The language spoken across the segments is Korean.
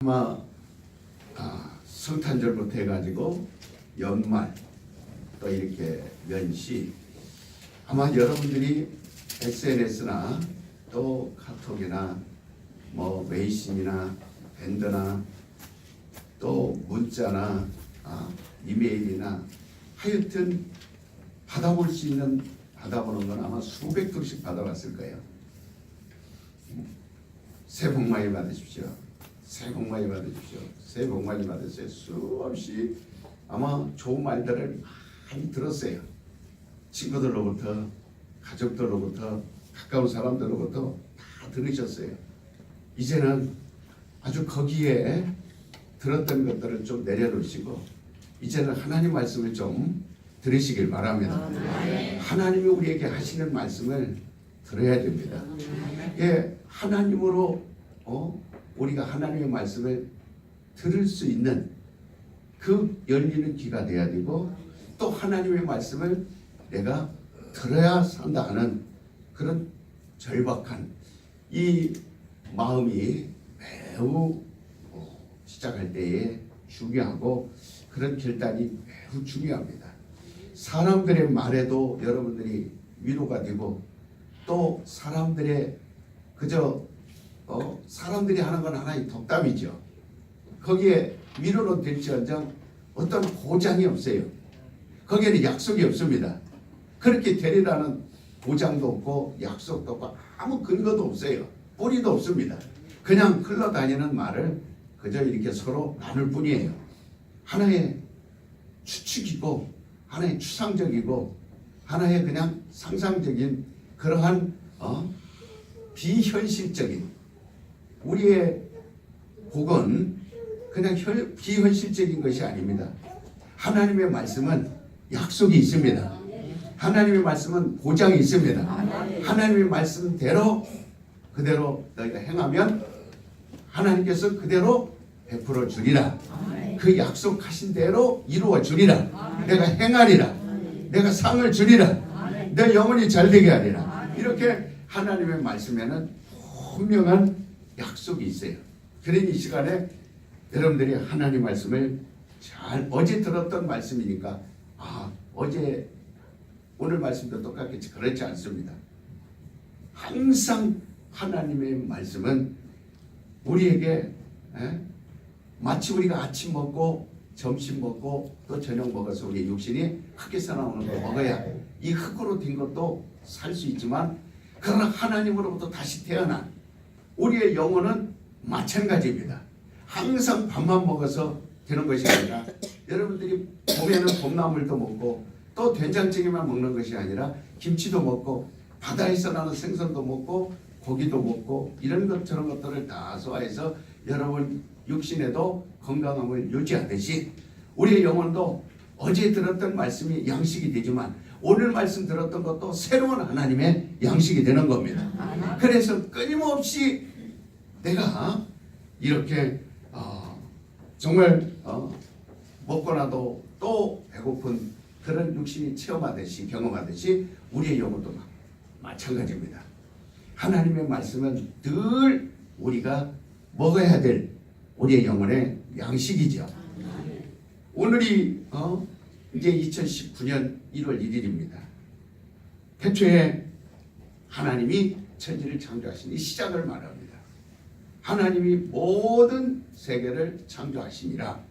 아마 성탄절부터 해가지고 연말 또 이렇게 연시 아마 여러분들이 SNS나 또 카톡이나 뭐 메이신이나 밴드나 또 문자나 이메일이나 하여튼 받아볼 수 있는 받아보는 건 아마 수백 통씩 받아봤을 거예요. 새해 복 많이 받으십시오. 새해 복 많이 받으십시오. 새해 복 많이 받으세요. 수없이 아마 좋은 말들을 많이 들었어요. 친구들로부터, 가족들로부터, 가까운 사람들로부터 다 들으셨어요. 이제는 아주 거기에 들었던 것들을 좀 내려놓으시고 이제는 하나님 말씀을 좀 들으시길 바랍니다. 하나님이 우리에게 하시는 말씀을 들어야 됩니다. 예, 하나님으로 우리가 하나님의 말씀을 들을 수 있는 그 열리는 귀가 돼야 되고 또 하나님의 말씀을 내가 들어야 산다 하는 그런 절박한 이 마음이 매우 시작할 때에 중요하고 그런 결단이 매우 중요합니다. 사람들의 말에도 여러분들이 위로가 되고 또 사람들의 그저 사람들이 하는 건 하나의 덕담이죠. 거기에 위로는 될지언정 어떤 보장이 없어요. 거기에는 약속이 없습니다. 그렇게 되리라는 보장도 없고 약속도 없고 아무 근거도 없어요. 뿌리도 없습니다. 그냥 흘러다니는 말을 그저 이렇게 서로 나눌 뿐이에요. 하나의 추측이고 하나의 추상적이고 하나의 그냥 상상적인 그러한 비현실적인 우리의 복은 그냥 비현실적인 것이 아닙니다. 하나님의 말씀은 약속이 있습니다. 하나님의 말씀은 보장이 있습니다. 하나님의 말씀대로 그대로 너희가 행하면 하나님께서 그대로 베풀어 주리라. 그 약속하신 대로 이루어 주리라. 내가 행하리라. 내가 상을 주리라. 내 영혼이 잘되게 하리라. 이렇게 하나님의 말씀에는 분명한 약속이 있어요. 그러니 이 시간에 여러분들이 하나님 말씀을 잘 어제 들었던 말씀이니까 어제 오늘 말씀도 똑같겠지 그렇지 않습니다. 항상 하나님의 말씀은 우리에게 마치 우리가 아침 먹고 점심 먹고 또 저녁 먹어서 우리 육신이 흙에서 나오는 거 먹어야 이 흙으로 된 것도 살 수 있지만 그러나 하나님으로부터 다시 태어난 우리의 영혼은 마찬가지입니다. 항상 밥만 먹어서 되는 것이 아니라 여러분들이 봄에는 봄나물도 먹고 또 된장찌개만 먹는 것이 아니라 김치도 먹고 바다에서 나는 생선도 먹고 고기도 먹고 이런 것 저런 것들을 다 소화해서 여러분 육신에도 건강함을 유지하듯이 우리의 영혼도 어제 들었던 말씀이 양식이 되지만 오늘 말씀 들었던 것도 새로운 하나님의 양식이 되는 겁니다. 그래서 끊임없이 내가 이렇게 정말 먹고 나도 또 배고픈 그런 육신이 체험하듯이 경험하듯이 우리의 영혼도 마찬가지입니다. 하나님의 말씀은 늘 우리가 먹어야 될 우리의 영혼의 양식이죠. 오늘이 이제 2019년 1월 1일입니다. 태초에 하나님이 천지를 창조하신 이 시작을 말합니다. 하나님이 모든 세계를 창조하시니라.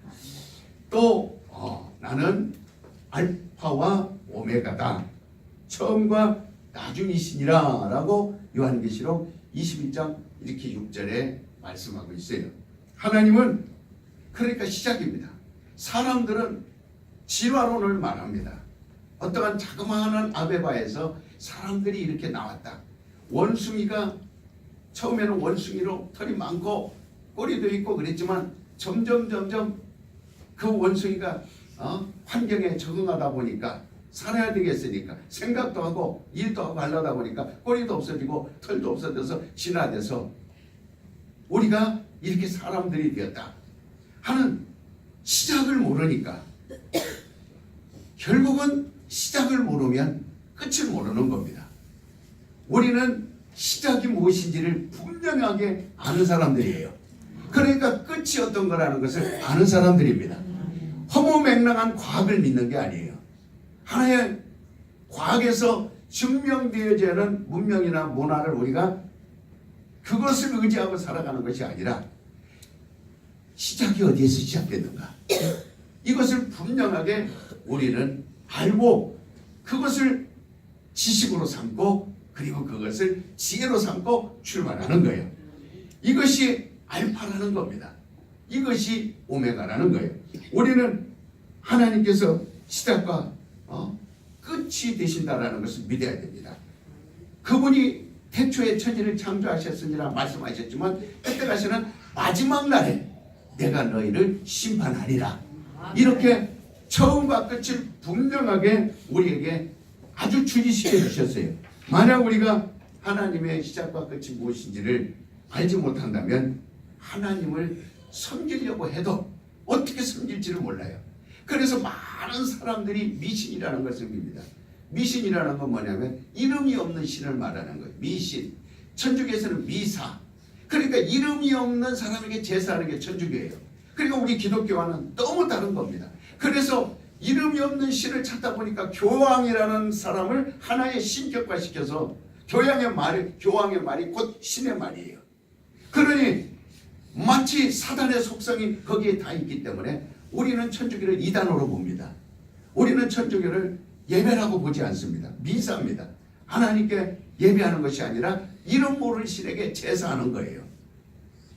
또 나는 알파와 오메가다. 처음과 나중이시니라 라고 요한계시록 21장 이렇게 6절에 말씀하고 있어요. 하나님은 그러니까 시작입니다. 사람들은 진화론을 말합니다. 어떠한 자그마한 아베바에서 사람들이 이렇게 나왔다. 원숭이가 처음에는 원숭이로 털이 많고 꼬리도 있고 그랬지만 점점 그 원숭이가 환경에 적응하다 보니까 살아야 되겠으니까 생각도 하고 일도 하고 하려다 보니까 꼬리도 없어지고 털도 없어져서 진화돼서 우리가 이렇게 사람들이 되었다 하는 시작을 모르니까 결국은 시작을 모르면 끝을 모르는 겁니다. 우리는 시작이 무엇인지를 분명하게 아는 사람들이에요. 그러니까 끝이 어떤 거라는 것을 아는 사람들입니다. 허무맹랑한 과학을 믿는 게 아니에요. 하나의 과학에서 증명되어야 하는 문명이나 문화를 우리가 그것을 의지하고 살아가는 것이 아니라 시작이 어디에서 시작됐는가, 이것을 분명하게 우리는 알고 그것을 지식으로 삼고 그리고 그것을 지혜로 삼고 출발하는 거예요. 이것이 알파라는 겁니다. 이것이 오메가라는 거예요. 우리는 하나님께서 시작과 끝이 되신다라는 것을 믿어야 됩니다. 그분이 태초에 천지를 창조하셨으니라 말씀하셨지만 그때 가시는 마지막 날에 내가 너희를 심판하리라. 이렇게 처음과 끝을 분명하게 우리에게 아주 주지시켜 주셨어요. 만약 우리가 하나님의 시작과 끝이 무엇인지를 알지 못한다면 하나님을 섬기려고 해도 어떻게 섬길지를 몰라요. 그래서 많은 사람들이 미신이라는 것을 봅니다. 미신이라는 건 뭐냐면 이름이 없는 신을 말하는 거예요. 미신. 천주교에서는 미사. 그러니까 이름이 없는 사람에게 제사하는 게 천주교예요. 그러니까 우리 기독교와는 너무 다른 겁니다. 그래서 이름이 없는 신을 찾다 보니까 교황이라는 사람을 하나의 신격화시켜서 교황의 말이 곧 신의 말이에요. 그러니 마치 사단의 속성이 거기에 다 있기 때문에 우리는 천주교를 이단으로 봅니다. 우리는 천주교를 예배라고 보지 않습니다. 미사입니다. 하나님께 예배하는 것이 아니라 이름 모를 신에게 제사하는 거예요.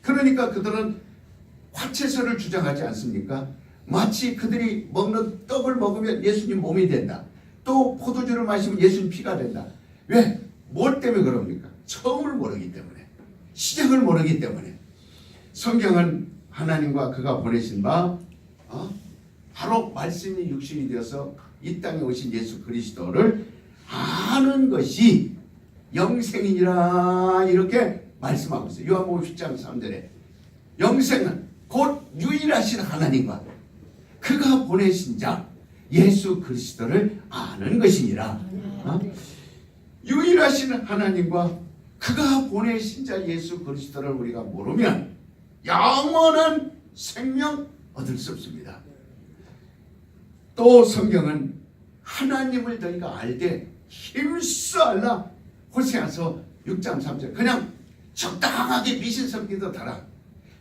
그러니까 그들은 화채설을 주장하지 않습니까? 마치 그들이 먹는 떡을 먹으면 예수님 몸이 된다. 또 포도주를 마시면 예수님 피가 된다. 왜? 뭘 때문에 그럽니까? 처음을 모르기 때문에, 시작을 모르기 때문에. 성경은 하나님과 그가 보내신 바 바로 말씀이 육신이 되어서 이 땅에 오신 예수 그리스도를 아는 것이 영생이니라 이렇게 말씀하고 있어요. 요한복음 10장 3절에 영생은 곧 유일하신 하나님과 그가 보내신 자 예수 그리스도를 아는 것이니라. 유일하신 하나님과 그가 보내신 자 예수 그리스도를 우리가 모르면 영원한 생명 얻을 수 없습니다. 또 성경은 하나님을 너희가 알되 힘써 알라. 호세아서 6장 3절 그냥 적당하게 미신 섬기도 달아.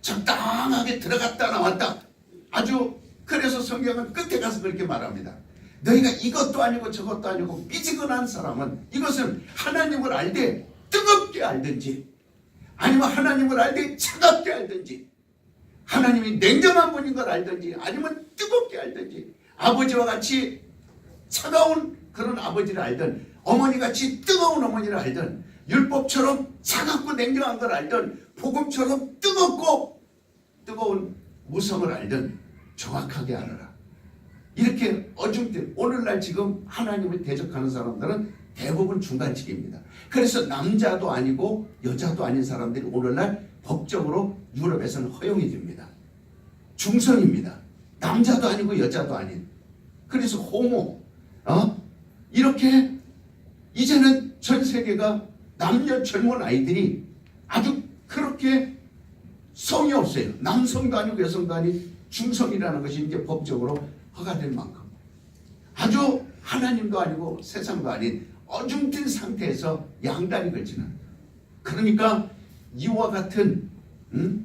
적당하게 들어갔다 나왔다. 아주 그래서 성경은 끝에 가서 그렇게 말합니다. 너희가 이것도 아니고 저것도 아니고 미지근한 사람은 이것은 하나님을 알되 뜨겁게 알든지 아니면 하나님을 알되 차갑게 알든지 하나님이 냉정한 분인 걸 알든지 아니면 뜨겁게 알든지 아버지와 같이 차가운 그런 아버지를 알든 어머니같이 뜨거운 어머니를 알든 율법처럼 차갑고 냉정한 걸 알든 복음처럼 뜨겁고 뜨거운 무성을 알든 정확하게 알아라. 이렇게 어중때 오늘날 지금 하나님을 대적하는 사람들은 대부분 중간직입니다. 그래서 남자도 아니고 여자도 아닌 사람들이 오늘날 법적으로 유럽에서는 허용이 됩니다. 중성입니다. 남자도 아니고 여자도 아닌. 그래서 호모 이렇게 이제는 전 세계가 남녀 젊은 아이들이 아주 그렇게 성이 없어요. 남성도 아니고 여성도 아닌 중성이라는 것이 이제 법적으로 허가될 만큼 아주 하나님도 아니고 세상도 아닌 어중뛴 상태에서 양다리 걸치는. 그러니까 이와 같은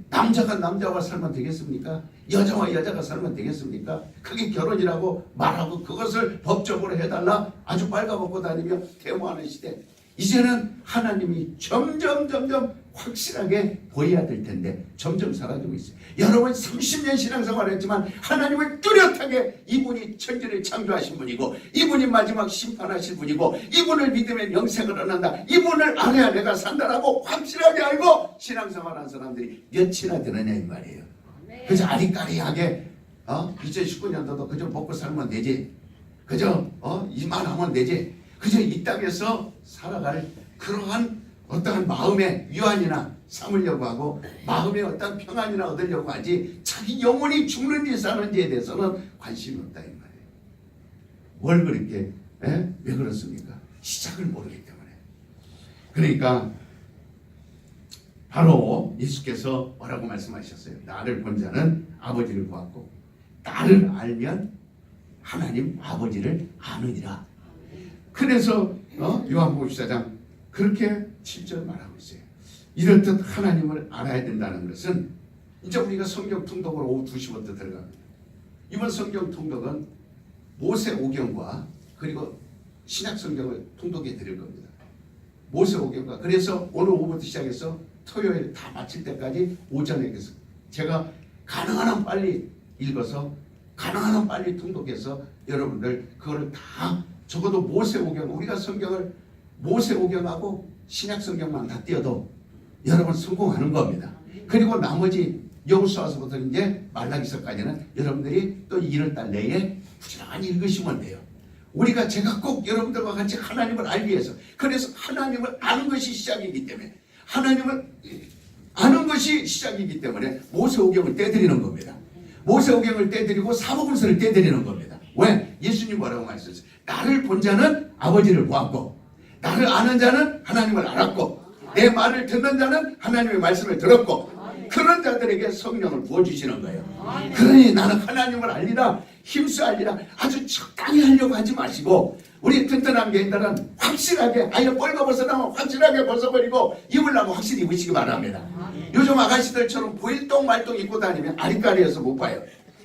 남자가 남자와 살면 되겠습니까? 여자와 여자가 살면 되겠습니까? 그게 결혼이라고 말하고 그것을 법적으로 해달라 아주 빨가벗고 다니며 데모하는 시대. 이제는 하나님이 점점 확실하게 보여야 될 텐데 점점 사라지고 있어요. 여러분 30년 신앙생활을 했지만 하나님을 뚜렷하게 이분이 천지를 창조하신 분이고 이분이 마지막 심판하실 분이고 이분을 믿으면 영생을 얻는다. 이분을 알아야 내가 산다라고 확실하게 알고 신앙생활한 사람들이 몇이나 되느냐 이 말이에요. 그저 아리까리하게 2019년도도 그저 먹고 살면 되지. 그저 이만하면 되지. 그저 이 땅에서 살아갈 그러한 어떠한 마음의 위안이나 삼으려고 하고 마음의 어떤 평안이나 얻으려고 하지 자기 영혼이 죽는지 사는지에 대해서는 관심이 없다 이 말이에요. 뭘 그렇게 왜 그렇습니까? 시작을 모르기 때문에. 그러니까 바로 예수께서 뭐라고 말씀하셨어요? 나를 본 자는 아버지를 보았고 나를 알면 하나님 아버지를 아느니라. 그래서 요한복음 14장 그렇게 7절 말하고 있어요. 이렇듯 하나님을 알아야 된다는 것은 이제 우리가 성경 통독을 오후 2시부터 들어갑니다. 이번 성경 통독은 모세오경과 그리고 신약 성경을 통독해 드릴 겁니다. 모세오경과 그래서 오늘 오후부터 시작해서 토요일 다 마칠 때까지 오전에 제가 가능한 한 빨리 읽어서 가능한 한 빨리 통독해서 여러분들 그거를 다 적어도 모세오경 우리가 성경을 모세오경하고 신약 성경만 다 띄어도 여러분 성공하는 겁니다. 그리고 나머지 여호수아서부터 이제 말라기서까지는 여러분들이 또 1월달 내에 부지런히 읽으시면 돼요. 우리가 제가 꼭 여러분들과 같이 하나님을 알기 위해서 그래서 하나님을 아는 것이 시작이기 때문에 하나님을 아는 것이 시작이기 때문에 모세오경을 떼드리는 겁니다. 모세오경을 떼드리고 사복음서를 떼드리는 겁니다. 왜? 예수님 뭐라고 말씀하셨어요? 나를 본 자는 아버지를 보았고 나를 아는 자는 하나님을 알았고 내 말을 듣는 자는 하나님의 말씀을 들었고 그런 자들에게 성령을 부어주시는 거예요. 그러니 나는 하나님을 알리라 힘써 알리라 아주 적당히 하려고 하지 마시고 우리 튼튼한 개인들은 확실하게 아예 뻘거벗어나면 확실하게 벗어버리고 입으려면 확실히 입으시기 바랍니다. 요즘 아가씨들처럼 보일동 말동 입고 다니면 아리까리해서 못 봐요.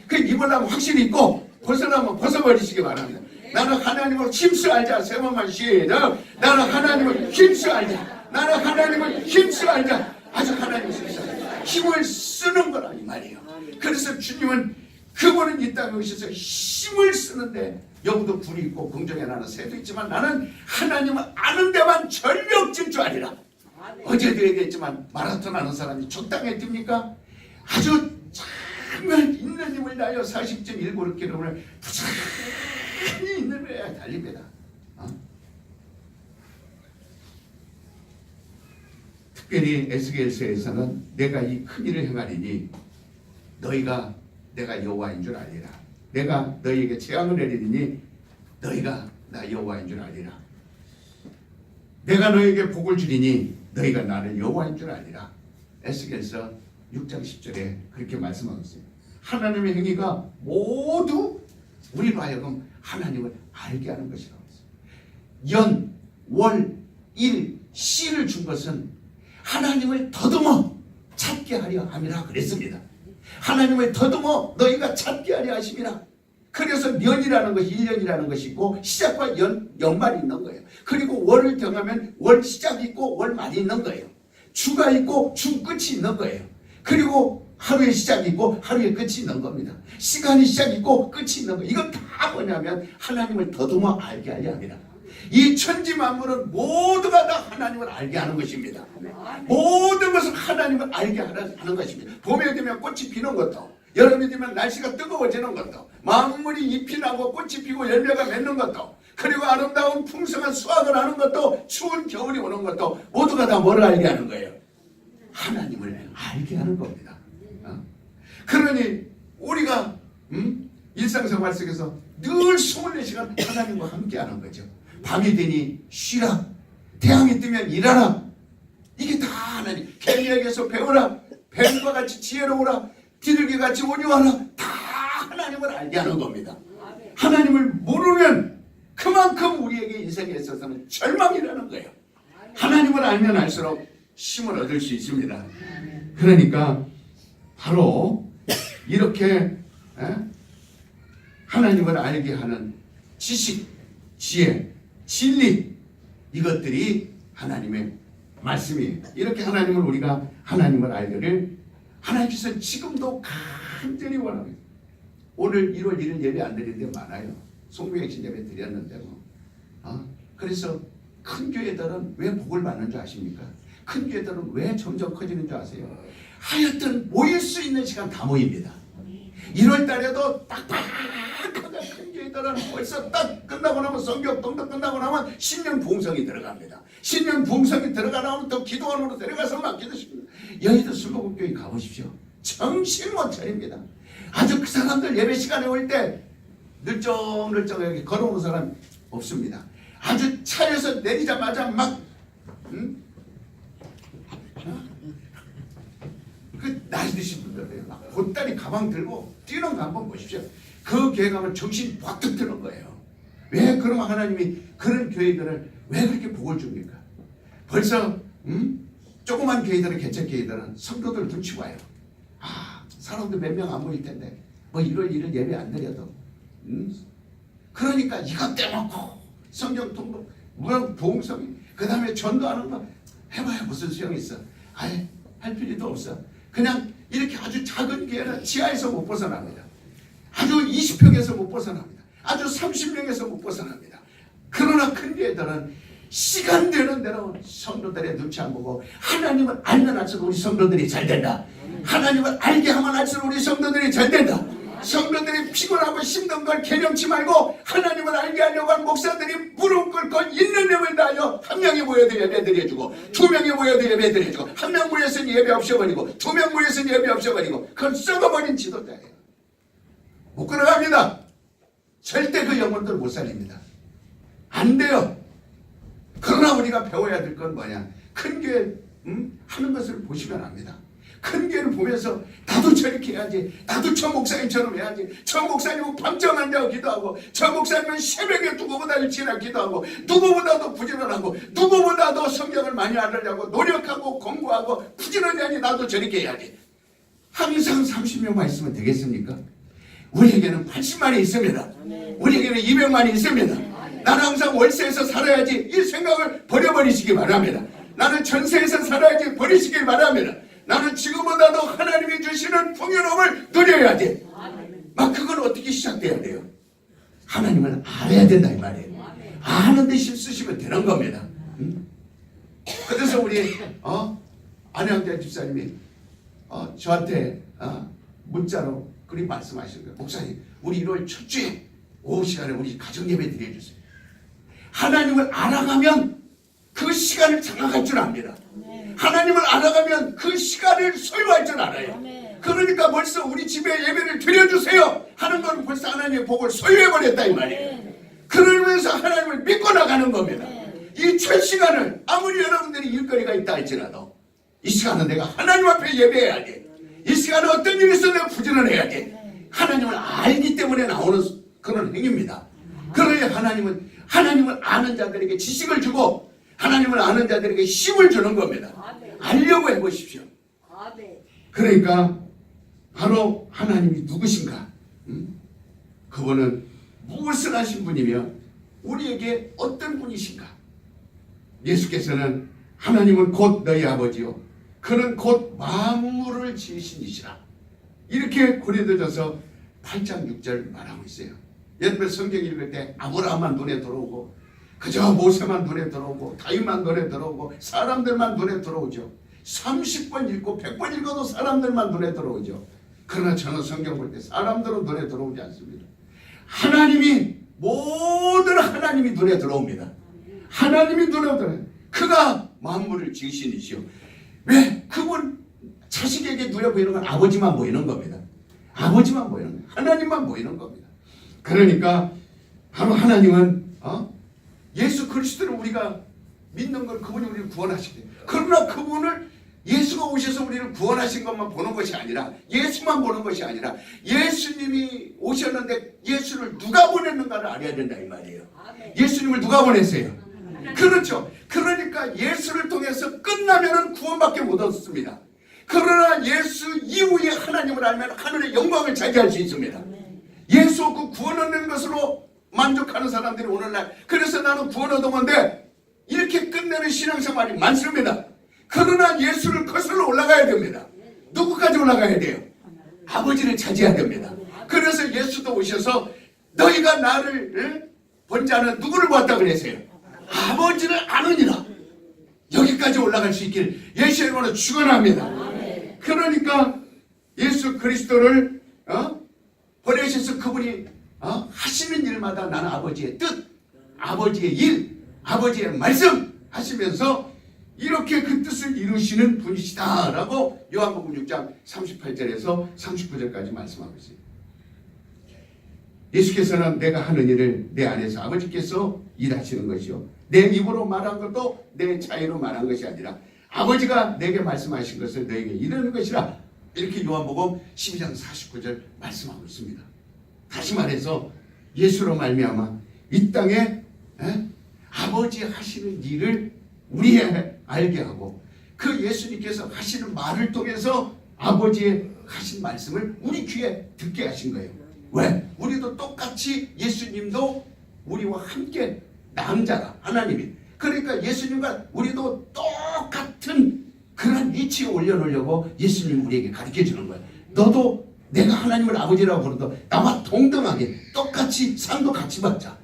그 입으려면 확실히 입고 벗으려면 벗어버리시기 바랍니다. 나는 하나님을 힘써 알자. 세 번만 시작. 나는 하나님을 힘써 알자. 나는 하나님을 힘써 알자. 아주 하나님을 힘써 알자. 힘을 쓰는 거라 이 말이에요. 그래서 주님은 그분은 이 땅에 오셔서 힘을 쓰는데 여기도 불이 있고 공중에 나는 새도 있지만 나는 하나님을 아는 데만 전력 질주하리라. 어제도 얘기했지만 마라톤 하는 사람이 적당히 뜁니까? 아주 정말 있는 힘을 다하여 40.19km를 부지런히 있는 데야 달립니다. 특별히 에스겔서에서는 내가 이 큰 일을 행하리니 너희가 내가 여호와인 줄 알리라. 내가 너희에게 재앙을 내리니 너희가 나 여호와인 줄 알리라. 내가 너희에게 복을 주리니 너희가 나를 여호와인 줄 알리라. 에스겔서 6장 10절에 그렇게 말씀하고 있어요. 하나님의 행위가 모두 우리로 하여금 하나님을 알게 하는 것이라고 했어요. 연, 월, 일, 시를 준 것은 하나님을 더듬어 찾게 하려 함이라 그랬습니다. 하나님을 더듬어 너희가 찾게 하려 하심이라. 그래서 년이라는 것이 1년이라는 것이 있고 시작과 연말이 있는 거예요. 그리고 월을 정하면 월 시작이 있고 월 말이 있는 거예요. 주가 있고 주 끝이 있는 거예요. 그리고 하루의 시작이 있고 하루의 끝이 있는 겁니다. 시간이 시작이 있고 끝이 있는 거예요. 이건 다 뭐냐면 하나님을 더듬어 알게 하려 합니다. 이 천지 만물은 모두가 다 하나님을 알게 하는 것입니다. 모든 것은 하나님을 알게 하는 것입니다. 봄에 되면 꽃이 피는 것도 여름이 되면 날씨가 뜨거워지는 것도 만물이 잎이 나고 꽃이 피고 열매가 맺는 것도 그리고 아름다운 풍성한 수확을 하는 것도 추운 겨울이 오는 것도 모두가 다 뭘 알게 하는 거예요? 하나님을 알게 하는 겁니다. 그러니 우리가 일상생활 속에서 늘 24시간 하나님과 함께 하는 거죠. 밤이 되니 쉬라. 태양이 뜨면 일하라. 이게 다 하나님. 개미에게서 배우라. 뱀과 같이 지혜로우라. 비둘기같이 온유하라. 다 하나님을 알게 하는 겁니다. 하나님을 모르면 그만큼 우리에게 인생에 있어서는 절망이라는 거예요. 하나님을 알면 알수록 힘을 얻을 수 있습니다. 그러니까 바로 이렇게 하나님을 알게 하는 지식, 지혜, 진리 이것들이 하나님의 말씀이에요. 이렇게 하나님을 우리가 하나님을 알기를 하나님께서 지금도 간절히 원합니다. 오늘 1월 1일 예배 안 드린 데 많아요. 송구행신 예배 드렸는데 그래서 큰 교회들은 왜 복을 받는 줄 아십니까? 큰 교회들은 왜 점점 커지는 줄 아세요? 하여튼 모일 수 있는 시간 다 모입니다. 1월 달에도 빡빡하게 큰 교회들은 벌써 딱 끝나고 나면 성경 동덕 끝나고 나면 신년 부흥성이 들어갑니다. 신년 부흥성이 들어가 나오면 또 기도원으로 데려가서 막 기도십니다. 여의도 술로국교회 가보십시오. 정신 못 차립니다. 아주 그 사람들 예배 시간에 올 때 늘쩍늘쩍하게 걸어오는 사람 없습니다. 아주 차에서 내리자마자 막 그 나이 드신 분들이에요. 막 보따리 가방 들고 뛰는 거 한번 보십시오. 그 교회 가면 정신이 확 드는 거예요. 왜 그럼 하나님이 그런 교회들을 왜 그렇게 복을 줍니까? 벌써 조그만 교회들은 개척 교회들은 성도들 눈치 봐요. 아, 사람도 몇 명 안 모일 텐데 뭐 이럴 예배 안 드려도 그러니까 이것 떼놓고 성경 통독 무슨 보험성이 그 다음에 전도하는 거 해봐야 무슨 소용이 있어. 아예 할 필요도 없어. 그냥 이렇게 아주 작은 교회는 지하에서 못 벗어납니다. 아주 20평에서 못 벗어납니다. 아주 30명에서 못 벗어납니다. 그러나 큰 교회들은 시간 되는 대로 성도들의 눈치 안 보고 하나님을 알면 알수록 우리 성도들이 잘 된다. 하나님을 알게 하면 알수록 우리 성도들이 잘 된다. 성도들이 피곤하고 힘든 걸 개념치 말고 하나님을 알게 하려고 하는 목사들이 무릎 꿇고 있는 힘을 다하여 한 명이 모여도 예배 드려주고 두 명이 모여도 예배 드려주고 한 명 모여서는 예배 없애버리고 두 명 모여서는 예배 없애버리고 그건 썩어버린 지도자예요. 못 걸어갑니다. 절대 그 영혼들 못 살립니다. 안 돼요. 그러나 우리가 배워야 될 건 뭐냐? 큰 교회 하는 것을 보시면 압니다. 큰 교회를 보면서 나도 저렇게 해야지. 나도 저 목사님처럼 해야지. 저 목사님은 밤잠 안 자고 기도하고 저 목사님은 새벽에 누구보다 일찍이나 기도하고 누구보다도 부지런하고 누구보다도 성경을 많이 알으려고 노력하고 공부하고 부지런히 하니 나도 저렇게 해야지. 항상 30명만 있으면 되겠습니까? 우리에게는 80만이 있습니다. 우리에게는 200만이 있습니다. 나는 항상 월세에서 살아야지 이 생각을 버려버리시기 바랍니다. 나는 전세에서 살아야지 버리시길 바랍니다. 나는 지금보다도 하나님이 주시는 풍요로움을 누려야지. 막 그건 어떻게 시작돼야 돼요? 하나님을 알아야 된다 이 말이에요. 아는 데 힘쓰시면 되는 겁니다. 그래서 우리 안양대 집사님이 저한테 문자로 그렇게 말씀하시는 거예요. 목사님, 우리 1월 첫 주에 오후 시간에 우리 가정 예배 드려주세요. 하나님을 알아가면 그 시간을 장악할 줄 압니다. 하나님을 알아가면 그 시간을 소유할 줄 알아요. 그러니까 벌써 우리 집에 예배를 드려주세요 하는 건 벌써 하나님의 복을 소유해버렸다 이 말이에요. 그러면서 하나님을 믿고 나가는 겁니다. 이 첫 시간을 아무리 여러분들이 일거리가 있다 할지라도 이 시간은 내가 하나님 앞에 예배해야 돼. 이 시간에 어떤 일이 있어도 내가 부지런해야 돼. 하나님을 알기 때문에 나오는 그런 행위입니다. 그러니 하나님을 아는 자들에게 지식을 주고 하나님을 아는 자들에게 힘을 주는 겁니다. 알려고 해보십시오. 그러니까 바로 하나님이 누구신가? 그분은 무엇을 하신 분이며 우리에게 어떤 분이신가? 예수께서는 하나님은 곧 너희 아버지요 그는 곧 만물을 지으신 이시라. 이렇게 고린도전서 8장 6절 말하고 있어요. 옛날 성경 읽을 때 아브라함만 눈에 들어오고 그저 모세만 눈에 들어오고 다윗만 눈에 들어오고 사람들만 눈에 들어오죠. 30번 읽고 100번 읽어도 사람들만 눈에 들어오죠. 그러나 저는 성경 볼 때 사람들은 눈에 들어오지 않습니다. 모든 하나님이 눈에 들어옵니다. 하나님이 눈에 들어요. 그가 만물을 지으신 이시오. 왜? 그분 자식에게 눈에 보이는 건 아버지만 보이는 겁니다. 아버지만 보이는 거예요. 하나님만 보이는 겁니다. 그러니까 바로 하나님은 예수 그리스도를 우리가 믿는 걸 그분이 우리를 구원하시게. 그러나 그분을 예수가 오셔서 우리를 구원하신 것만 보는 것이 아니라 예수만 보는 것이 아니라 예수님이 오셨는데 예수를 누가 보냈는가를 알아야 된다 이 말이에요. 예수님을 누가 보냈어요? 그렇죠. 그러니까 예수를 통해서 끝나면은 구원밖에 못 얻습니다. 그러나 예수 이후에 하나님을 알면 하늘의 영광을 차지할 수 있습니다. 예수 없고 구원 얻는 것으로 만족하는 사람들이 오늘날 그래서 나는 구원 얻은 건데 이렇게 끝내는 신앙생활이 많습니다. 그러나 예수를 거슬러 올라가야 됩니다. 누구까지 올라가야 돼요? 아버지를 차지해야 됩니다. 그래서 예수도 오셔서 너희가 나를 본 자는 누구를 보았다 그랬어요? 아버지를 아느니라. 여기까지 올라갈 수 있길 예수의 이름으로 축원합니다. 그러니까 예수 그리스도를 보내셔서 그분이 하시는 일마다 나는 아버지의 뜻, 아버지의 일, 아버지의 말씀 하시면서 이렇게 그 뜻을 이루시는 분이시다라고 요한복음 6장 38절에서 39절까지 말씀하고 있어요. 예수께서는 내가 하는 일을 내 안에서 아버지께서 일하시는 것이요 내 입으로 말한 것도 내 자유로 말한 것이 아니라 아버지가 내게 말씀하신 것을 너에게 이루는 것이라 이렇게 요한복음 12장 49절 말씀하고 있습니다. 다시 말해서 예수로 말미암아 이 땅에 아버지 하시는 일을 우리에 알게 하고 그 예수님께서 하시는 말을 통해서 아버지의 하신 말씀을 우리 귀에 듣게 하신 거예요. 왜? 우리도 똑같이 예수님도 우리와 함께 남자가 하나님이, 그러니까 예수님과 우리도 똑같은 그런 위치에 올려놓으려고 예수님 우리에게 가르쳐 주는 거예요. 너도 내가 하나님을 아버지라고 부르도 나와 동등하게 똑같이 상도 같이 받자.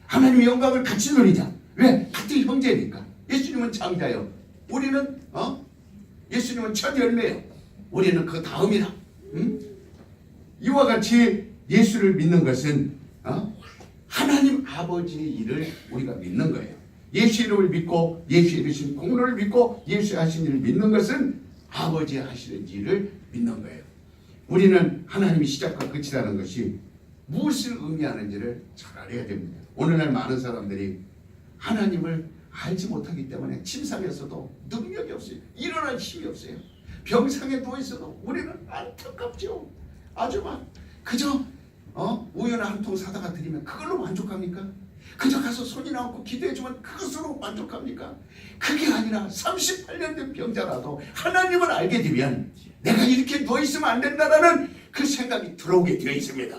하나님의 영광을 같이 누리자. 왜? 같은 형제니까. 예수님은 장자요. 우리는 예수님은 첫 열매요. 우리는 그 다음이라. 이와 같이 예수를 믿는 것은 하나님 아버지의 일을 우리가 믿는 거예요. 예수 이름을 믿고 예수 이르신 공로를 믿고 예수 하신 일을 믿는 것은 아버지 하시는 일을 믿는 거예요. 우리는 하나님이 시작과 끝이라는 것이 무엇을 의미하는지를 잘 알아야 됩니다. 오늘날 많은 사람들이 하나님을 알지 못하기 때문에 침상에서도 능력이 없어요. 일어날 힘이 없어요. 병상에 누워있어도 우리는 안타깝죠. 아주 막 그저 우유나 한 통 사다가 드리면 그걸로 만족합니까? 그저 가서 손이나 얹고 기도해주면 그것으로 만족합니까? 그게 아니라 38년 된 병자라도 하나님을 알게 되면 내가 이렇게 누워있으면 안 된다라는 그 생각이 들어오게 되어 있습니다.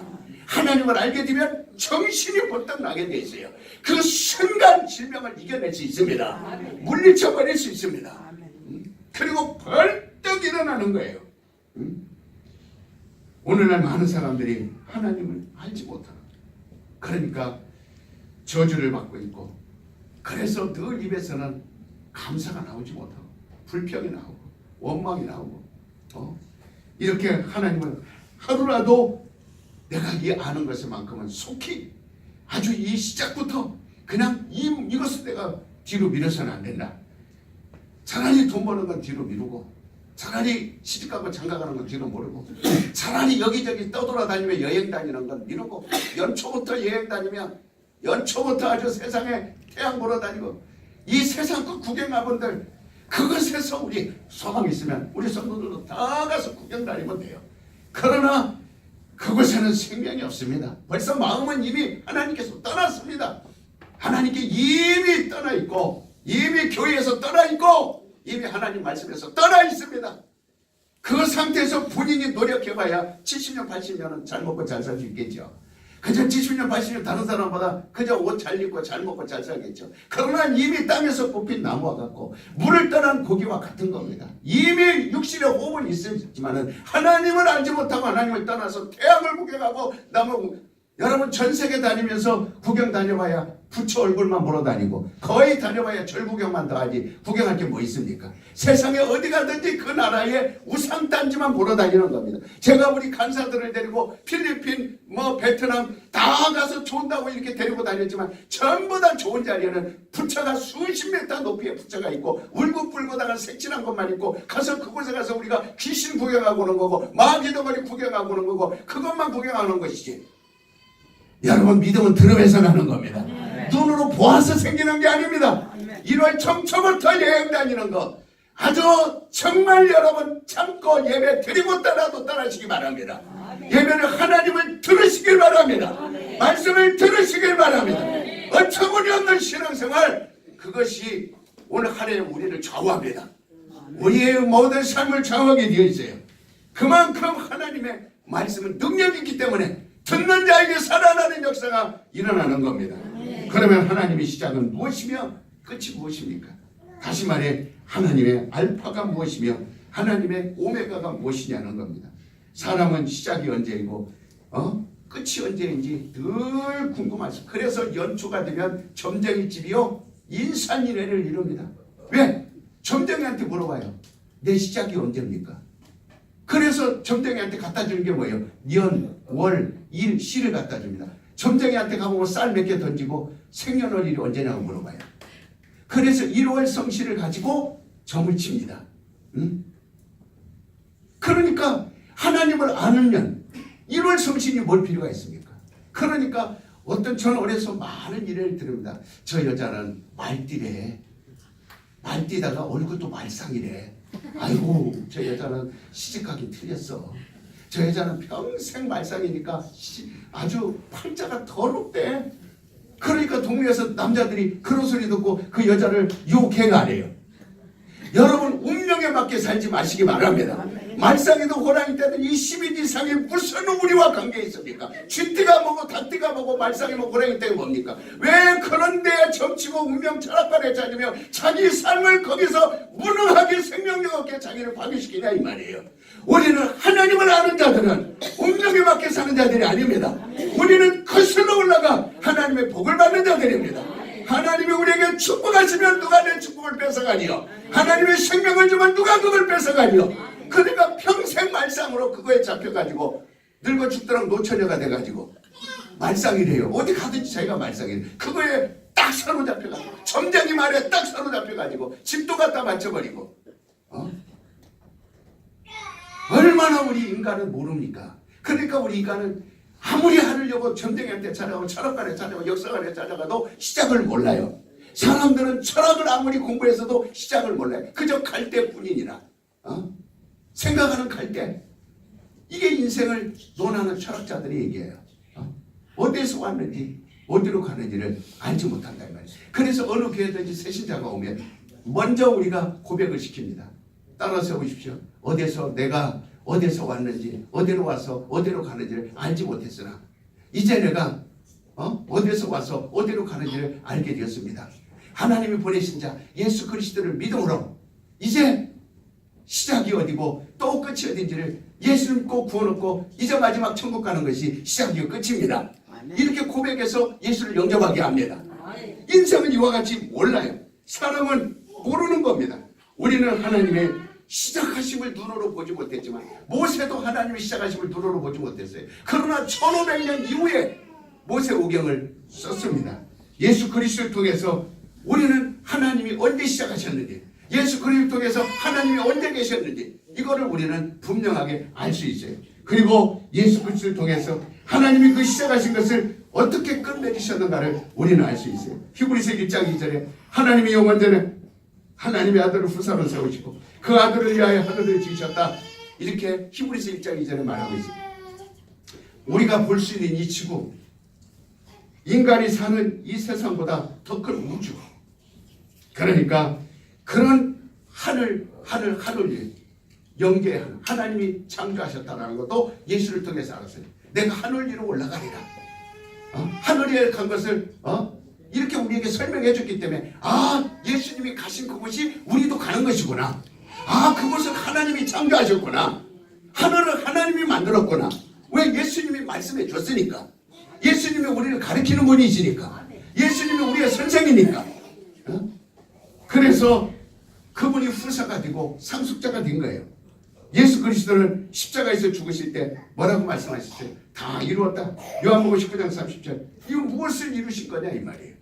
하나님을 알게 되면 정신이 벌떡 나게 되어 있어요. 그 순간 질병을 이겨낼 수 있습니다. 물리쳐버릴 수 있습니다. 그리고 벌떡 일어나는 거예요. 오늘날 많은 사람들이 하나님을 알지 못하는, 그러니까 저주를 받고 있고, 그래서 늘 입에서는 감사가 나오지 못하고 불평이 나오고 원망이 나오고 이렇게 하나님을 하루라도 내가 이 아는 것만큼은 속히 아주 이 시작부터 그냥 이것을 내가 뒤로 미뤄서는 안 된다. 차라리 돈 버는 건 뒤로 미루고, 차라리 시집가고 장가가는 건 뒤로 모르고, 차라리 여기저기 떠돌아다니며 여행 다니는 건 미루고, 연초부터 여행 다니며 연초부터 아주 세상에 태양 보러 다니고 이 세상 그 구경가분들 그것에서 우리 소망이 있으면 우리 성도들도 다 가서 구경 다니면 돼요. 그러나 그곳에는 생명이 없습니다. 벌써 마음은 이미 하나님께서 떠났습니다. 하나님께 이미 떠나 있고, 이미 교회에서 떠나 있고, 이미 하나님 말씀에서 떠나 있습니다. 그 상태에서 본인이 노력해봐야 70년 80년은 잘 먹고 잘 살 수 있겠죠. 그저 70년 80년 다른 사람보다 그저 옷 잘 입고 잘 먹고 잘 살겠죠. 그러나 이미 땅에서 뽑힌 나무와 같고 물을 떠난 고기와 같은 겁니다. 이미 육신의 호흡은 있지만은 하나님을 알지 못하고 하나님을 떠나서 태양을 구경하고 여러분 전 세계 다니면서 구경 다녀봐야 부처 얼굴만 보러 다니고 거의 다녀봐야 절 구경만 더 하지 구경할 게 뭐 있습니까? 세상에 어디 가든지 그 나라의 우상단지만 보러 다니는 겁니다. 제가 우리 간사들을 데리고 필리핀 베트남 다 가서 좋다고 이렇게 데리고 다녔지만 전부 다 좋은 자리에는 부처가 수십 미터 높이의 부처가 있고 울긋불긋하고 색칠한 것만 있고 가서 그곳에 가서 우리가 귀신 구경하고 오는 거고 마귀덩어리 구경하고 오는 거고 그것만 구경하는 것이지. 여러분 믿음은 들음에서 나는 겁니다. 눈으로 보아서 생기는 게 아닙니다. 1월 청초부터 여행 다니는 거 아주 정말 여러분 참고 예배 드리고 따라도 따라시기 바랍니다. 예배는 하나님을 들으시길 바랍니다. 말씀을 들으시길 바랍니다. 어처구니 없는 신앙생활 그것이 오늘 하루에 우리를 좌우합니다. 우리의 모든 삶을 좌우하게 되어 있어요. 그만큼 하나님의 말씀은 능력이 있기 때문에 듣는 자에게 살아나는 역사가 일어나는 겁니다. 그러면 하나님의 시작은 무엇이며 끝이 무엇입니까? 다시 말해 하나님의 알파가 무엇이며 하나님의 오메가가 무엇이냐는 겁니다. 사람은 시작이 언제이고 끝이 언제인지 늘 궁금하죠. 그래서 연초가 되면 점쟁이 집이요 인산인해를 이룹니다. 왜? 점쟁이한테 물어봐요. 내 시작이 언제입니까? 그래서 점쟁이한테 갖다 주는 게 뭐예요? 년, 월, 일, 시를 갖다 줍니다. 점쟁이한테 가보면 쌀 몇 개 던지고 생년월일이 언제냐고 물어봐요. 그래서 1월 성씨를 가지고 점을 칩니다. 그러니까 하나님을 아는 1월 성신이 뭘 필요가 있습니까? 그러니까 어떤 저는 어려서 많은 일을 들읍니다. 저 여자는 말띠래. 말띠다가 얼굴도 말상이래. 아이고 저 여자는 시집가기 틀렸어. 저 여자는 평생 말상이니까 아주 팔자가 더럽대. 그러니까 동네에서 남자들이 그런 소리 듣고 그 여자를 욕해가래요. 여러분 운명에 맞게 살지 마시기 바랍니다. 말상이도 호랑이 떼든 이 12지상이 무슨 우리와 관계 있습니까? 쥐띠가 뭐고 닭띠가 뭐고 말상이 뭐 호랑이 떼가 뭡니까? 왜 그런 데에 점치고 운명 철학관에 찾으며 자기 삶을 거기서 무능하게 생명력 없게 자기를 파괴시키냐 이 말이에요. 우리는 하나님을 아는 자들은 운명에 맞게 사는 자들이 아닙니다. 우리는 거슬러 올라가 하나님의 복을 받는 자들입니다. 하나님이 우리에게 축복하시면 누가 내 축복을 뺏어가니요? 하나님의 생명을 주면 누가 그걸 뺏어가니요? 그러니까 평생 말상으로 그거에 잡혀가지고 늙어 죽도록 노처녀가 돼가지고 말상이래요. 어디 가든지 자기가 말상이래요. 그거에 딱 사로잡혀가지고 점쟁이 말에 딱 사로잡혀가지고 집도 갖다 맞춰버리고 얼마나 우리 인간은 모릅니까? 그러니까 우리 인간은 아무리 하려고 점쟁이한테 찾아가고 철학관에 찾아가고 역사관에 찾아가도 시작을 몰라요. 사람들은 철학을 아무리 공부해서도 시작을 몰라요. 그저 갈대뿐이니라. 생각하는 갈대. 이게 인생을 논하는 철학자들이 얘기해요. 어디에서 왔는지 어디로 가는지를 알지 못한다 이 말이에요. 그래서 어느 교회든지 새신자가 오면 먼저 우리가 고백을 시킵니다. 따라서 보십시오. 내가 어디서 왔는지 어디로 와서 어디로 가는지를 알지 못했으나 이제 내가 어디서 와서 어디로 가는지를 알게 되었습니다. 하나님이 보내신 자 예수 그리스도를 믿음으로 이제 시작이 어디고 또 끝이 어딘지를 예수 믿고 구원 얻고 이제 마지막 천국 가는 것이 시작이고 끝입니다. 이렇게 고백해서 예수를 영접하게 합니다. 인생은 이와 같이 몰라요. 사람은 모르는 겁니다. 우리는 하나님의 시작하심을 눈으로 보지 못했지만 모세도 하나님이 시작하심을 눈으로 보지 못했어요. 그러나 1500년 이후에 모세오경을 썼습니다. 예수 그리스도를 통해서 우리는 하나님이 언제 시작하셨는지 예수 그리스도를 통해서 하나님이 언제 계셨는지 이거를 우리는 분명하게 알 수 있어요. 그리고 예수 그리스도를 통해서 하나님이 그 시작하신 것을 어떻게 끝맺으셨는가를 우리는 알 수 있어요. 히브리서 1장 2절에 하나님이 영원전에 하나님의 아들을 후사로 세우시고 그 아들을 위하여 하늘을 지으셨다. 이렇게 히브리서 1장 2절에 말하고 있습니다. 우리가 볼 수 있는 이 지구, 인간이 사는 이 세상보다 더 큰 우주, 그러니까 그런 하늘 영계하는 하나님이 창조하셨다는 것도 예수를 통해서 알았어요. 내가 하늘 위로 올라가리라. 하늘에 간 것을 이렇게 우리에게 설명해 줬기 때문에 예수님이 가신 그곳이 우리도 가는 것이구나. 그곳을 하나님이 창조하셨구나. 하늘을 하나님이 만들었구나. 왜? 예수님이 말씀해 줬으니까. 예수님이 우리를 가르치는 분이시니까. 예수님이 우리의 선생이니까. 그래서 그분이 후사가 되고 상속자가 된 거예요. 예수 그리스도는 십자가에서 죽으실 때 뭐라고 말씀하셨어요? 다 이루었다. 요한복음 19장 30절. 이거 무엇을 이루신 거냐 이 말이에요.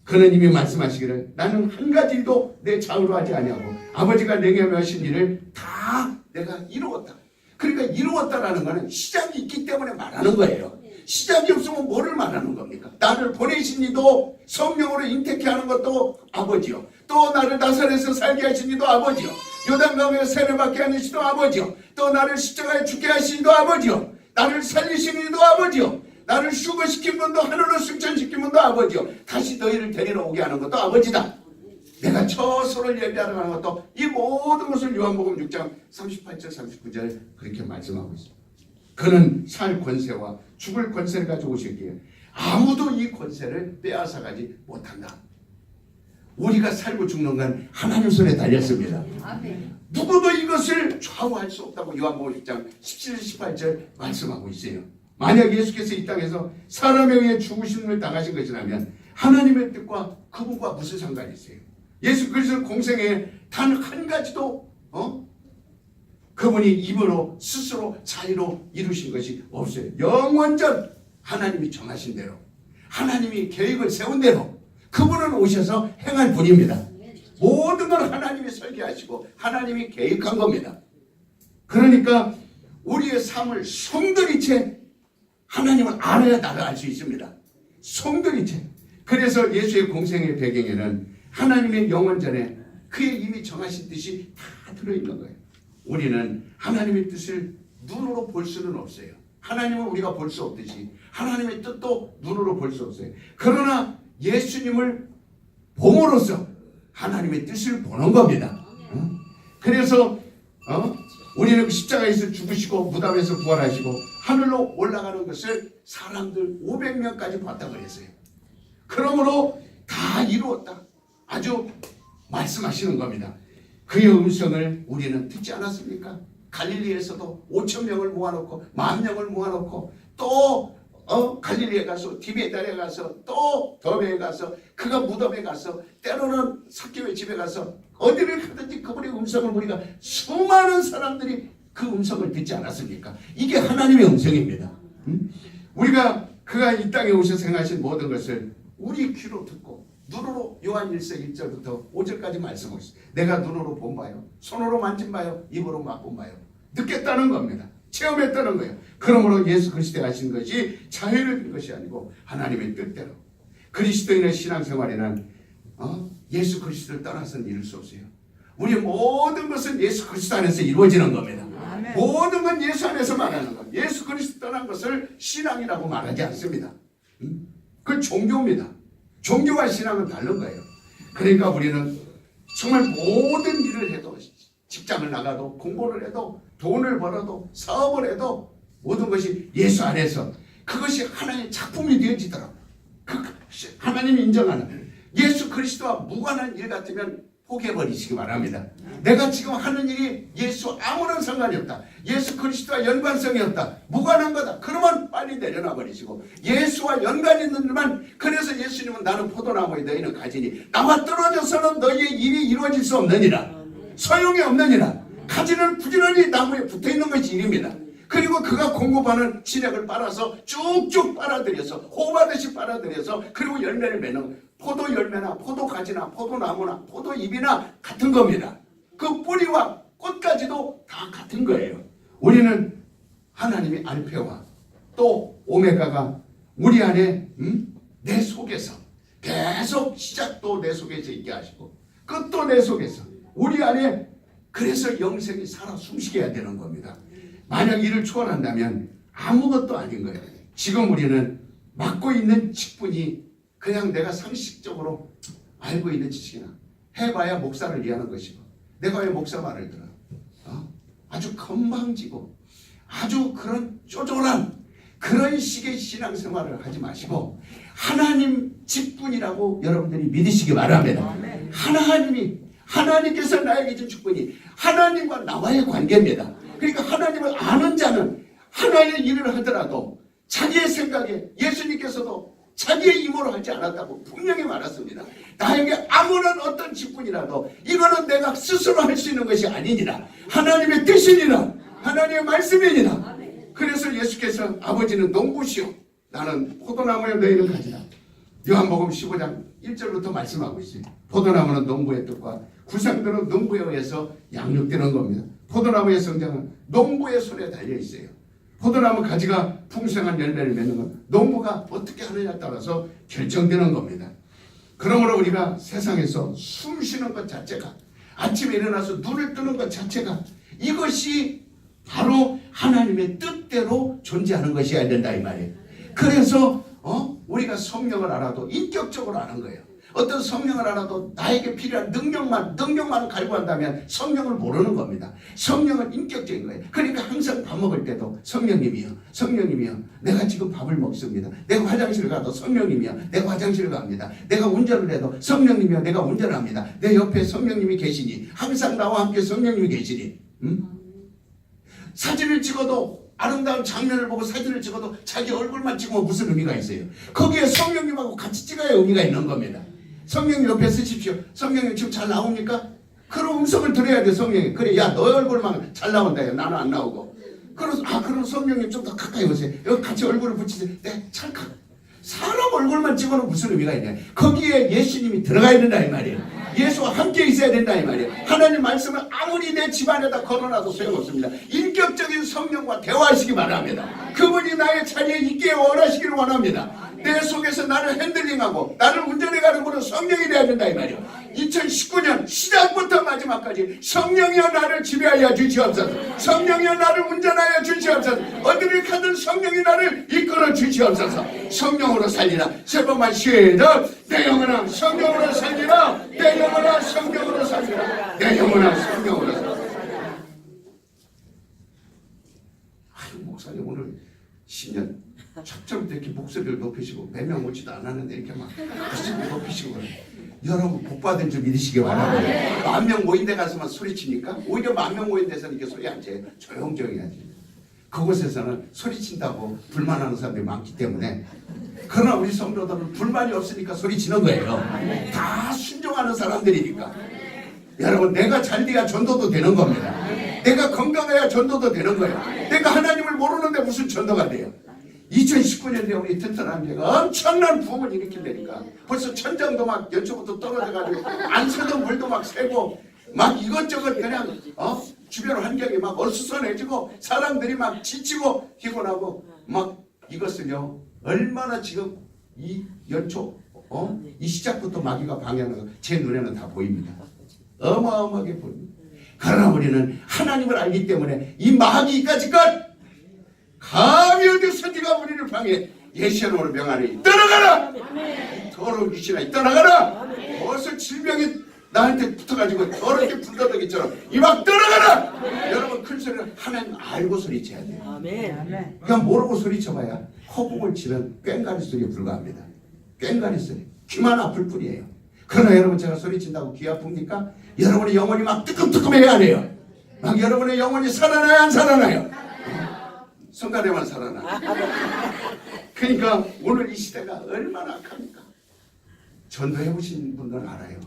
그는 이미 말씀하시기를 나는 한 가지 일도 내 좌우로 하지 아니하고 아버지가 내게 하신 일을 다 내가 이루었다. 그러니까 이루었다라는 것은 시작이 있기 때문에 말하는 거예요. 시작이 없으면 뭐를 말하는 겁니까? 나를 보내신 이도 성령으로 잉태케 하는 것도 아버지요. 또 나를 나사렛에서 살게 하신 이도 아버지요. 요단강에서 세례받게 하는 이도 아버지요. 또 나를 십자가에 죽게 하신 이도 아버지요. 나를 살리신 이도 아버지요. 나를 휴거시킨 분도 하늘로 승천시킨 분도 아버지요. 다시 너희를 데리러 오게 하는 것도 아버지다. 내가 처소를 예비하러 가는 것도 이 모든 것을 요한복음 6장 38절 39절 그렇게 말씀하고 있습니다. 그는 살 권세와 죽을 권세를 가지고 오셨기에 아무도 이 권세를 빼앗아가지 못한다. 우리가 살고 죽는 건 하나님 손에 달렸습니다. 누구도 이것을 좌우할 수 없다고 요한복음 6장 17, 18절 말씀하고 있어요. 만약 예수께서 이 땅에서 사람에 의해 죽으심을 당하신 것이라면 하나님의 뜻과 그분과 무슨 상관이 있어요? 예수 그리스도 공생에 단 한 가지도 그분이 입으로 스스로 자유로 이루신 것이 없어요. 영원전 하나님이 정하신 대로 하나님이 계획을 세운 대로 그분은 오셔서 행할 분입니다. 모든 걸 하나님이 설계하시고 하나님이 계획한 겁니다. 그러니까 우리의 삶을 송두리째 하나님을 알아야 나를 알 수 있습니다. 송두리째. 그래서 예수의 공생의 배경에는 하나님의 영원전에 그의 이미 정하신 뜻이 다 들어있는 거예요. 우리는 하나님의 뜻을 눈으로 볼 수는 없어요. 하나님은 우리가 볼 수 없듯이 하나님의 뜻도 눈으로 볼 수 없어요. 그러나 예수님을 봄으로써 하나님의 뜻을 보는 겁니다. 그래서 우리는 그 십자가에서 죽으시고 무덤에서 부활하시고 하늘로 올라가는 것을 사람들 500명까지 봤다고 그랬어요. 그러므로 다 이루었다. 아주 말씀하시는 겁니다. 그의 음성을 우리는 듣지 않았습니까? 갈릴리에서도 5,000명을 모아놓고 10,000명을 모아놓고 또 갈릴리에 가서 디베달에 가서 또 더베에 가서 그가 무덤에 가서 때로는 삭개오의 집에 가서 어디를 가든지 그분의 음성을 우리가 수많은 사람들이 그 음성을 듣지 않았습니까? 이게 하나님의 음성입니다. 우리가 그가 이 땅에 오셔서 행하신 모든 것을 우리 귀로 듣고 눈으로 요한 1서 1절부터 5절까지 말씀하고 있어요. 내가 눈으로 본 바요, 손으로 만진 바요, 입으로 맛본 바요. 느꼈다는 겁니다. 체험했다는 거예요. 그러므로 예수 그리스도가 하신 것이 자유를 준 것이 아니고 하나님의 뜻대로. 그리스도인의 신앙생활에는 예수 그리스도를 떠나서는 이룰 수 없어요. 우리의 모든 것은 예수 그리스도 안에서 이루어지는 겁니다. 아멘. 모든 건 예수 안에서 말하는 것. 예수 그리스도 떠난 것을 신앙이라고 말하지 않습니다. 그건 종교입니다. 종교와 신앙은 다른 거예요. 그러니까 우리는 정말 모든 일을 해도, 직장을 나가도, 공부를 해도, 돈을 벌어도, 사업을 해도 모든 것이 예수 안에서 그것이 하나님의 작품이 되어지더라고요. 하나님이 인정하는 예수 그리스도와 무관한 일 같으면 포기해버리시기 바랍니다. 내가 지금 하는 일이 예수 아무런 상관이 없다. 예수 그리스도와 연관성이 없다. 무관한 거다. 그러면 빨리 내려놔 버리시고 예수와 연관이 있는 일만. 그래서 예수님은 나는 포도나무에 너희는 가지니 나와 떨어져서는 너희의 일이 이루어질 수 없느니라. 소용이 없느니라. 가지는 부지런히 나무에 붙어있는 것이 일입니다. 그리고 그가 공급하는 진액을 빨아서 쭉쭉 빨아들여서 호흡하듯이 빨아들여서 그리고 열매를 맺는 포도 열매나 포도 가지나 포도나무나 포도잎이나 같은 겁니다. 그 뿌리와 꽃까지도 다 같은 거예요. 우리는 하나님의 알페와 또 오메가가 우리 안에 내 속에서 계속 시작도 내 속에서 있게 하시고 끝도 내 속에서 우리 안에 그래서 영생이 살아 숨쉬게 해야 되는 겁니다. 만약 이를 초월한다면 아무것도 아닌 거예요. 지금 우리는 맡고 있는 직분이 그냥 내가 상식적으로 알고 있는 지식이나 해봐야 목사를 이해하는 것이고 내가 왜 목사 말을 들어? 아주 건방지고 아주 그런 쪼잔한 그런 식의 신앙생활을 하지 마시고 하나님 직분이라고 여러분들이 믿으시기 바랍니다. 하나님께서 나에게 준 직분이 하나님과 나와의 관계입니다. 그러니까 하나님을 아는 자는 하나님의 일을 하더라도 자기의 생각에 예수님께서도 자기의 힘으로 하지 않았다고 분명히 말했습니다. 나에게 아무런 어떤 직분이라도 이거는 내가 스스로 할 수 있는 것이 아니니라. 하나님의 뜻이니라. 하나님의 말씀이니라. 그래서 예수께서 아버지는 농부시오 나는 포도나무에 너희는 가지라. 요한복음 15장 1절부터 말씀하고 있어요. 포도나무는 농부의 뜻과 구상들은 농부에 의해서 양육되는 겁니다. 포도나무의 성장은 농부의 손에 달려 있어요. 포도나무 가지가 풍성한 열매를 맺는 건 농부가 어떻게 하느냐에 따라서 결정되는 겁니다. 그러므로 우리가 세상에서 숨 쉬는 것 자체가 아침에 일어나서 눈을 뜨는 것 자체가 이것이 바로 하나님의 뜻대로 존재하는 것이어야 된다 이 말이에요. 그래서 우리가 성령을 알아도 인격적으로 아는 거예요. 어떤 성령을 알아도 나에게 필요한 능력만 갈구한다면 성령을 모르는 겁니다. 성령은 인격적인 거예요. 그러니까 항상 밥 먹을 때도 성령님이요 내가 지금 밥을 먹습니다. 내가 화장실을 가도 성령님이요 내가 화장실을 갑니다. 내가 운전을 해도 성령님이요 내가 운전합니다. 내 옆에 성령님이 계시니 항상 나와 함께 성령님이 계시니 사진을 찍어도 아름다운 장면을 보고 사진을 찍어도 자기 얼굴만 찍으면 무슨 의미가 있어요? 거기에 성령님하고 같이 찍어야 의미가 있는 겁니다. 성령님 옆에 쓰십시오. 성령님 지금 잘 나옵니까? 그런 음성을 들어야 돼. 성령이 그래 야 너 얼굴만 잘 나온다. 나는 안 나오고. 그럼 성령님 좀 더 가까이 오세요. 여기 같이 얼굴을 붙이세요. 네 찰칵. 사람 얼굴만 찍어는 무슨 의미가 있냐? 거기에 예수님이 들어가야 된다 이 말이에요. 예수와 함께 있어야 된다 이 말이에요. 하나님 말씀을 아무리 내 집안에다 걸어놔도 소용없습니다. 인격적인 성령과 대화하시기 바랍니다. 그분이 나의 자리에 있게 원하시기를 원합니다. 내 속에서 나를 핸들링하고 나를 운전해가는 분은 성령이 되어야 된다 이 말이에요. 2019년 시작부터 마지막까지 성령이여 나를 지배하여 주시옵소서. 성령이여 나를 운전하여 주시옵소서. 어디를 가든 성령이 나를 이끌어 주시옵소서. 성령으로 살리라. 세 번만 시작. 내 영혼아 성령으로 살리라. 내 영혼아 성령으로 살리라. 내 영혼아 성령으로 살리라. 아유 목사님 오늘 10년 첫절부터 이렇게 목소리를 높이시고 몇 명 오지도 않았는데 이렇게 막 목소리를 높이시고 그래. 여러분 복받은 줄 믿으시기 바랍니다. 10,000명 모인 데 가서만 소리치니까 오히려 10,000명 모인 데서는 이렇게 소리 안 쳐요. 조용조용히 하지. 그곳에서는 소리친다고 불만하는 사람들이 많기 때문에 그러나 우리 성도들은 불만이 없으니까 소리치는 거예요. 다 순종하는 사람들이니까. 여러분 내가 잘 돼야 전도도 되는 겁니다. 내가 건강해야 전도도 되는 거예요. 내가 하나님을 모르는데 무슨 전도가 돼요. 2019년에 우리 튼튼한 데가 엄청난 부흥을 일으킨다니까. 벌써 천장도 막 연초부터 떨어져가지고 안 새던 물도 막 새고 막 이것저것 그냥 주변 환경이 막 얼쑤선해지고 사람들이 막 지치고 피곤하고 막 이것을요 얼마나 지금 이 연초 이 시작부터 마귀가 방해하는 거 제 눈에는 다 보입니다. 어마어마하게 보입니다. 그러나 우리는 하나님을 알기 때문에 이 마귀까지껏 감히 어디서 네가 우리를 방해 예시하노로 명하니 떠나가라. 더러운 귀신아 떠나가라. 어서 질병이 나한테 붙어가지고 더럽게 불더덕이처럼 이막 떠나가라. 여러분 큰 소리를 하나님 알고 소리쳐야 돼요. 아멘. 그냥 모르고 소리쳐봐야 허공을 치는 꽹가리 소리에 불과합니다. 꽹가리 소리 귀만 아플 뿐이에요. 그러나 여러분 제가 소리친다고 귀 아픕니까? 여러분의 영혼이 막 뜨끔뜨끔해야 안 해요. 막 여러분의 영혼이 살아나야 안 살아나요? 성가대만 살아나. 그러니까 오늘 이 시대가 얼마나 악합니까? 전도해 보신 분들은 알아요.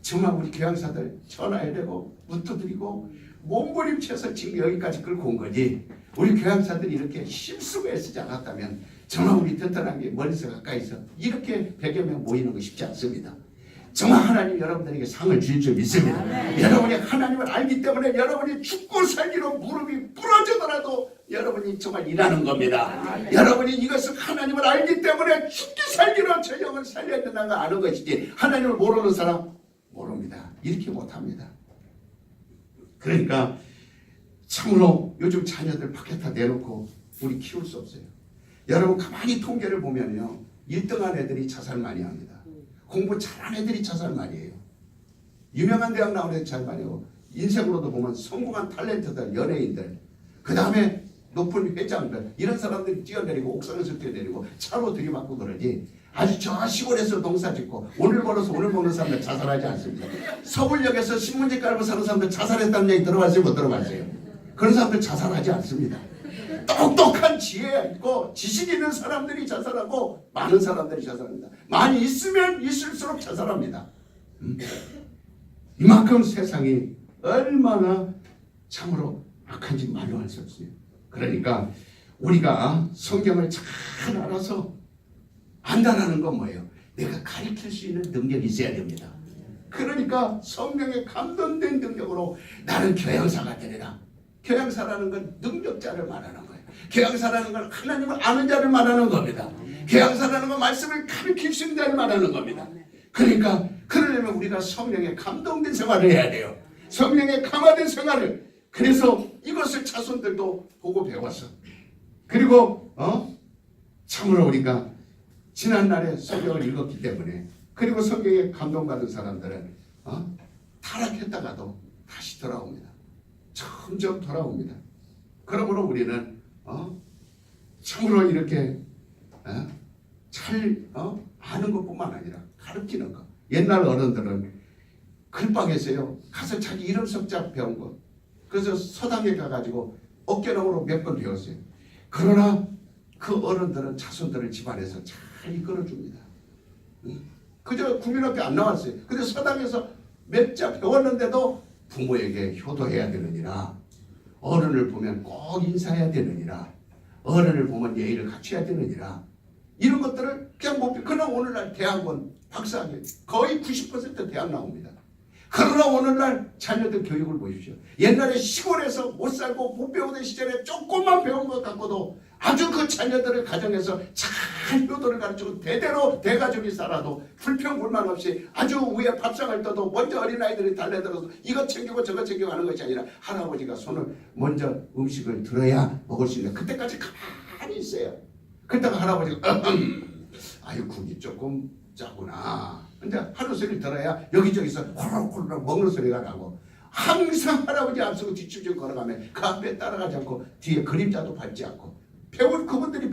정말 우리 교양사들 전화해야 되고 문두드리고 몸부림쳐서 지금 여기까지 끌고 온 거지. 우리 교양사들이 이렇게 힘쓰고 애쓰지 않았다면 정말 우리 튼튼한 게 멀리서 가까이서 이렇게 100여 명 모이는 거 쉽지 않습니다. 정말 하나님 여러분들에게 상을 주실 줄 믿습니다. 여러분이 하나님을 알기 때문에 여러분이 죽고 살기로 무릎이 부러지더라도 여러분이 정말 일하는 겁니다. 여러분이 이것을 하나님을 알기 때문에 죽기 살기로 저 영을 살려야 된다는 걸 아는 것이지 하나님을 모르는 사람 모릅니다. 이렇게 못합니다. 그러니까 참으로 요즘 자녀들 밖에다 내놓고 우리 키울 수 없어요. 여러분 가만히 통계를 보면요 1등한 애들이 자살 많이 합니다. 공부 잘하는 애들이 자살 많이 해요. 유명한 대학 나온 애들 자살 많이 하고 인생으로도 보면 성공한 탤런트들 연예인들 그 다음에 높은 회장들 이런 사람들이 뛰어내리고 옥상에서 뛰어내리고 차로 들이받고 그러지 아주 저 시골에서 농사 짓고 오늘 벌어서 오늘 먹는 사람들 자살하지 않습니다. 서울역에서 신문지 깔고 사는 사람들 자살했다는 얘기 들어봤어요? 못 들어봤어요? 그런 사람들 자살하지 않습니다. 똑똑한 지혜 있고 지식 있는 사람들이 자살하고 많은 사람들이 자살합니다. 많이 있으면 있을수록 자살합니다. 이만큼 세상이 얼마나 참으로 악한지 말로 할 수 없어요. 그러니까 우리가 성경을 잘 알아서 안다라는 건 뭐예요? 내가 가르칠 수 있는 능력이 있어야 됩니다. 그러니까 성령에 감동된 능력으로 나는 교양사가 되리라. 교양사라는 건 능력자를 말하는 거예요. 교양사라는 건 하나님을 아는 자를 말하는 겁니다. 교양사라는 건 말씀을 가르칠 수 있는 자를 말하는 겁니다. 그러니까 그러려면 우리가 성령에 감동된 생활을 해야 돼요. 성령에 강화된 생활을. 그래서 이것을 자손들도 보고 배웠어. 그리고 참으로 우리가 지난날에 성경을 읽었기 때문에 그리고 성경에 감동받은 사람들은 타락했다가도 다시 돌아옵니다. 점점 돌아옵니다. 그러므로 우리는 참으로 이렇게 잘 아는 것뿐만 아니라 가르치는 것. 옛날 어른들은 글방에서요 가서 자기 이름 석자 배운 것. 그래서 서당에 가가지고 어깨너머로 몇 번 배웠어요. 그러나 그 어른들은 자손들을 집안에서 잘 이끌어줍니다. 그저 국민학교 안 나왔어요. 근데 서당에서 몇 자 배웠는데도 부모에게 효도해야 되느니라, 어른을 보면 꼭 인사해야 되느니라, 어른을 보면 예의를 갖춰야 되느니라, 이런 것들을 그냥 못 배워. 그러나 오늘날 대학원 박사학위 거의 90% 대학 나옵니다. 그러나 오늘날 자녀들 교육을 보십시오. 옛날에 시골에서 못 살고 못 배우던 시절에 조금만 배운 것 갖고도 아주 그 자녀들을 가정에서 잘 잘 효도를 가르치고 대대로 대가족이 살아도 불평불만 없이 아주 위에 밥상을 떠도 먼저 어린아이들이 달려들어서 이거 챙기고 저거 챙기고 하는 것이 아니라 할아버지가 손을 먼저 음식을 들어야 먹을 수 있는 그때까지 가만히 있어요. 그러다가 할아버지가 아유 국이 조금 짜구나. 근데 하루 소리를 들어야 여기저기서 호로록 먹는 소리가 나고 항상 할아버지 앞서고 뒤춤좀 걸어가면 그 앞에 따라가지 않고 뒤에 그림자도 밟지 않고 배운 그분들이